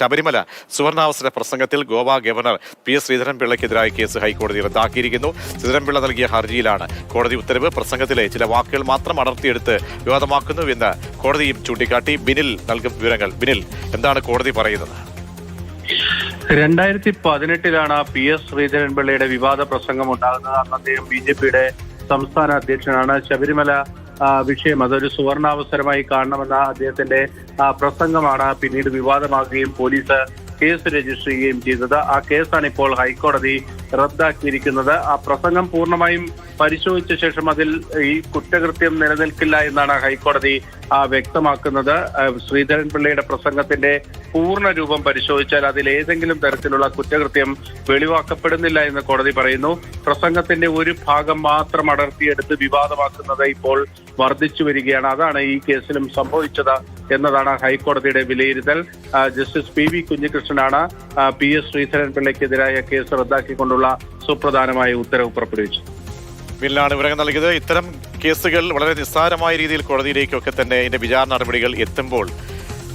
ശബരിമല സുവർണാവസര പ്രസംഗത്തിൽ Goa governor PS. ശ്രീധരൻപിള്ളയ്ക്കെതിരായ case ഹൈക്കോടതി റദ്ദാക്കിയിരിക്കുന്നു. ശ്രീധരൻപിള്ള നൽകിയ ഹർജിയിലാണ് കോടതി ഉത്തരവ്. പ്രസംഗത്തിലെ ചില വാക്കുകൾ മാത്രം അടർത്തിയെടുത്ത് വിവാദമാക്കുന്നുവെന്ന് കോടതിയും ചൂണ്ടിക്കാട്ടി. ബിനിൽ നൽകും വിവരങ്ങൾ. ബിനിൽ, എന്താണ് കോടതി പറയുന്നത്? 2018 പി.എസ്. ശ്രീധരൻപിള്ളയുടെ വിവാദ പ്രസംഗം ഉണ്ടാകുന്നത്. അന്ന് അദ്ദേഹം ബി.ജെ.പിയുടെ സംസ്ഥാന അധ്യക്ഷനാണ്. ശബരിമല വിഷയം അതൊരു സുവർണാവസരമായി കാണണമെന്ന അദ്ദേഹത്തിന്റെ പ്രസംഗമാണ് പിന്നീട് വിവാദമാകുകയും പോലീസ് കേസ് രജിസ്റ്റർ ചെയ്യുകയും ചെയ്തത്. ആ കേസാണ് ഇപ്പോൾ ഹൈക്കോടതി റദ്ദാക്കിയിരിക്കുന്നത്. ആ പ്രസംഗം പൂർണ്ണമായും പരിശോധിച്ച ശേഷം അതിൽ ഈ കുറ്റകൃത്യം നിലനിൽക്കില്ല എന്നാണ് ഹൈക്കോടതി വ്യക്തമാക്കുന്നത്. ശ്രീധരൻപിള്ളയുടെ പ്രസംഗത്തിന്റെ പൂർണ്ണ രൂപം പരിശോധിച്ചാൽ അതിൽ ഏതെങ്കിലും തരത്തിലുള്ള കുറ്റകൃത്യം വെളിവാക്കപ്പെടുന്നില്ല എന്ന് കോടതി പറയുന്നു. പ്രസംഗത്തിന്റെ ഒരു ഭാഗം മാത്രം അടർത്തിയെടുത്ത് വിവാദമാക്കുന്നത് ഇപ്പോൾ വർദ്ധിച്ചു വരികയാണ്. അതാണ് ഈ കേസിലും സംഭവിച്ചത് എന്നതാണ് ഹൈക്കോടതിയുടെ വിലയിരുത്തൽ. Justice P V. കുഞ്ഞികൃഷ്ണനാണ് പി.എസ്. ശ്രീധരൻപിള്ളയ്ക്കെതിരായ കേസ് റദ്ദാക്കിക്കൊണ്ടുള്ള സുപ്രധാനമായ ഉത്തരവ് പുറപ്പെടുവിച്ചത്. ബില്ലാണ് വിവരങ്ങൾ നൽകിയത്. ഇത്തരം കേസുകൾ വളരെ നിസ്സാരമായ രീതിയിൽ കോടതിയിലേക്കൊക്കെ തന്നെ ഇതിന്റെ വിചാരണ നടപടികൾ എത്തുമ്പോൾ